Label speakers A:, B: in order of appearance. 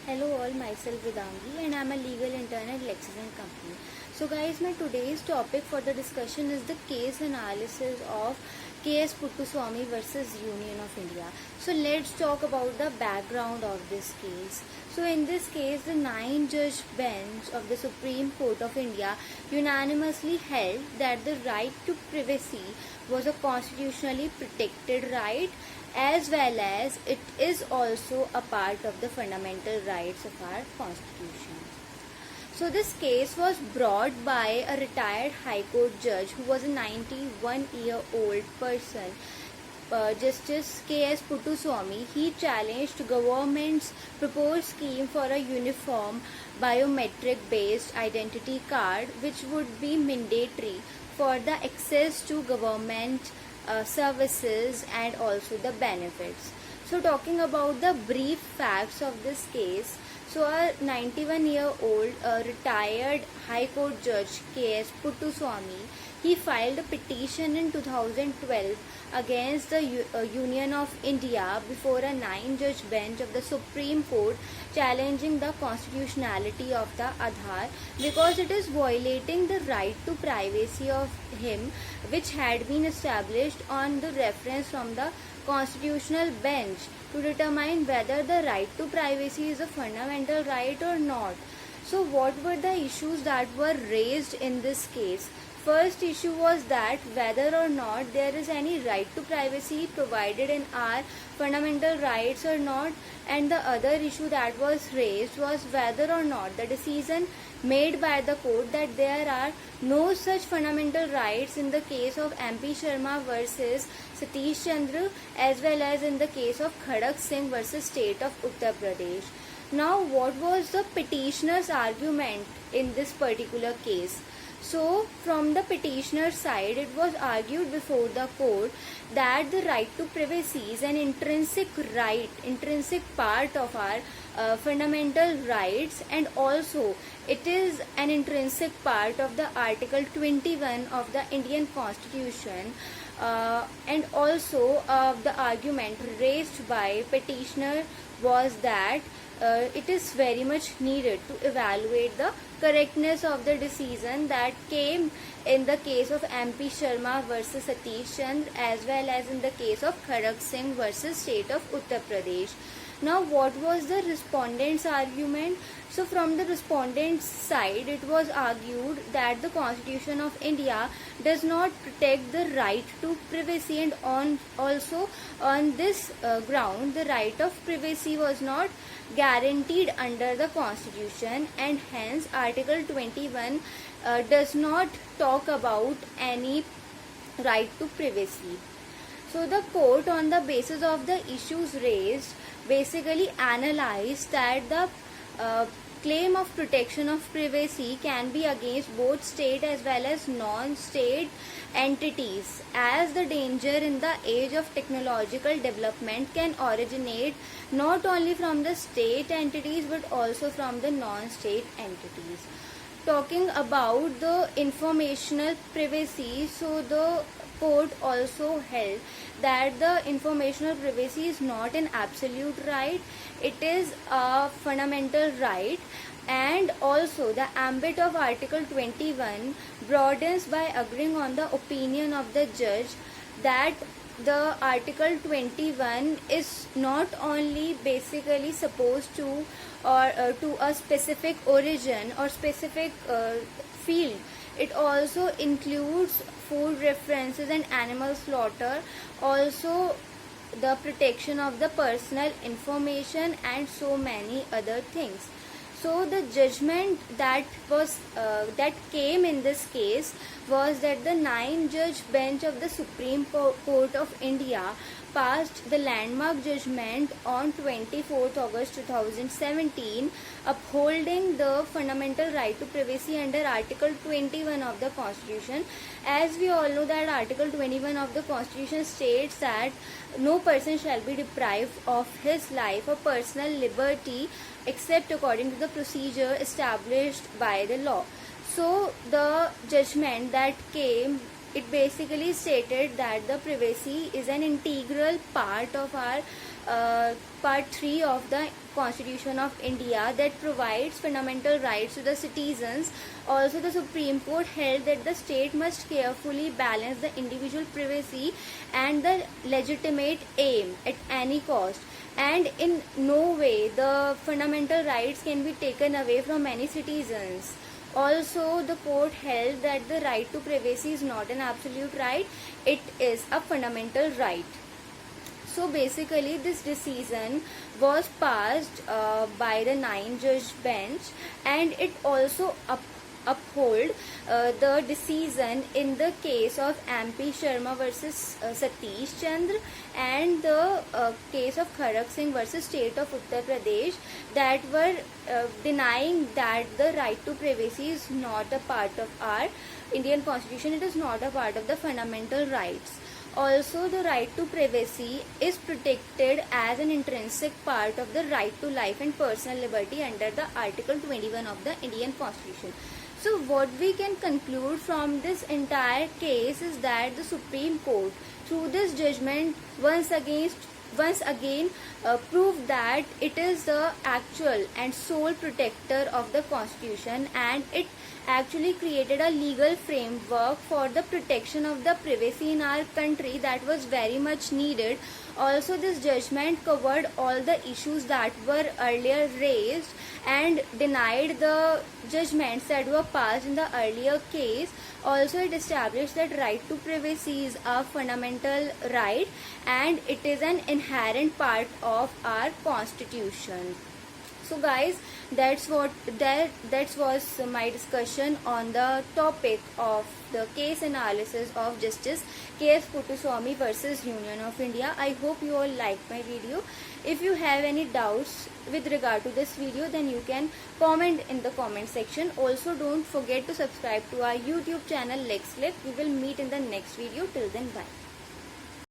A: Hello all, myself Vedangi and I am a legal intern at Lexington Company. So guys, my today's topic for the discussion is the case analysis of KS Puttaswamy versus Union of India. So let's talk about the background of this case. So in this case, the 9-judge bench of the Supreme Court of India unanimously held that the right to privacy was a constitutionally protected right, as well as it is also a part of the fundamental rights of our constitution. So this case was brought by a retired High Court judge who was a 91-year-old person, Justice K.S. Puttaswamy. He challenged government's proposed scheme for a uniform biometric-based identity card, which would be mandatory for the access to government services and also the benefits. So talking about the brief facts of this case, so a 91-year-old retired High Court Judge K.S. Puttaswamy, he filed a petition in 2012 against the Union of India before a 9-judge bench of the Supreme Court, challenging the constitutionality of the Aadhaar because it is violating the right to privacy of him, which had been established on the reference from the constitutional bench to determine whether the right to privacy is a fundamental right or not. So what were the issues that were raised in this case? First issue was that whether or not there is any right to privacy provided in our fundamental rights or not, and the other issue that was raised was whether or not the decision made by the court that there are no such fundamental rights in the case of MP Sharma versus Satish Chandra, as well as in the case of Khadak Singh versus State of Uttar Pradesh. Now, what was the petitioner's argument in this particular case? So, from the petitioner's side, it was argued before the court that the right to privacy is an intrinsic right, intrinsic part of our fundamental rights, and also it is an intrinsic part of the Article 21 of the Indian Constitution. And also the argument raised by petitioner was that it is very much needed to evaluate the correctness of the decision that came in the case of MP Sharma versus Satish Chandra, as well as in the case of Khadak Singh versus State of Uttar Pradesh. Now, what was the respondent's argument? So, from the respondent's side, it was argued that the Constitution of India does not protect the right to privacy, and also on this ground, the right of privacy was not guaranteed under the Constitution, and hence Article 21 does not talk about any right to privacy. So the court, on the basis of the issues raised, basically analyzed that the claim of protection of privacy can be against both state as well as non-state entities, as the danger in the age of technological development can originate not only from the state entities but also from the non-state entities. Talking about the informational privacy, so the court also held that the informational privacy is not an absolute right, it is a fundamental right, and also the ambit of Article 21 broadens by agreeing on the opinion of the judge that the Article 21 is not only basically supposed to or to a specific origin or specific field, it also includes food references and animal slaughter, also the protection of the personal information, and so many other things. So the judgment that was that came in this case was that the 9-judge bench of the Supreme Court of India passed the landmark judgment on 24th August 2017, upholding the fundamental right to privacy under Article 21 of the Constitution. As we all know that Article 21 of the Constitution states that no person shall be deprived of his life or personal liberty except according to the procedure established by the law. So the judgment that came, it basically stated that the privacy is an integral part of our part 3 of the Constitution of India that provides fundamental rights to the citizens. Also, the Supreme Court held that the state must carefully balance the individual privacy and the legitimate aim at any cost, and in no way the fundamental rights can be taken away from any citizens. Also, the court held that the right to privacy is not an absolute right, it is a fundamental right. So basically, this decision was passed by the 9-judge bench, and it also uphold the decision in the case of MP Sharma versus Satish Chandra, and the case of Kharak Singh versus State of Uttar Pradesh, that were denying that the right to privacy is not a part of our Indian Constitution, it is not a part of the fundamental rights. Also, the right to privacy is protected as an intrinsic part of the right to life and personal liberty under the Article 21 of the Indian Constitution. So what we can conclude from this entire case is that the Supreme Court, through this judgment, once again proved that it is the actual and sole protector of the Constitution, and it actually created a legal framework for the protection of the privacy in our country that was very much needed. Also, this judgment covered all the issues that were earlier raised and denied the judgments that were passed in the earlier case. Also, it established that right to privacy is a fundamental right and it is an inherent part of our Constitution. So guys, that was my discussion on the topic of the case analysis of Justice K.S. Puttaswamy versus Union of India. I hope you all liked my video. If you have any doubts with regard to this video, then you can comment in the comment section. Also, don't forget to subscribe to our YouTube channel LexClick. We will meet in the next video. Till then, bye.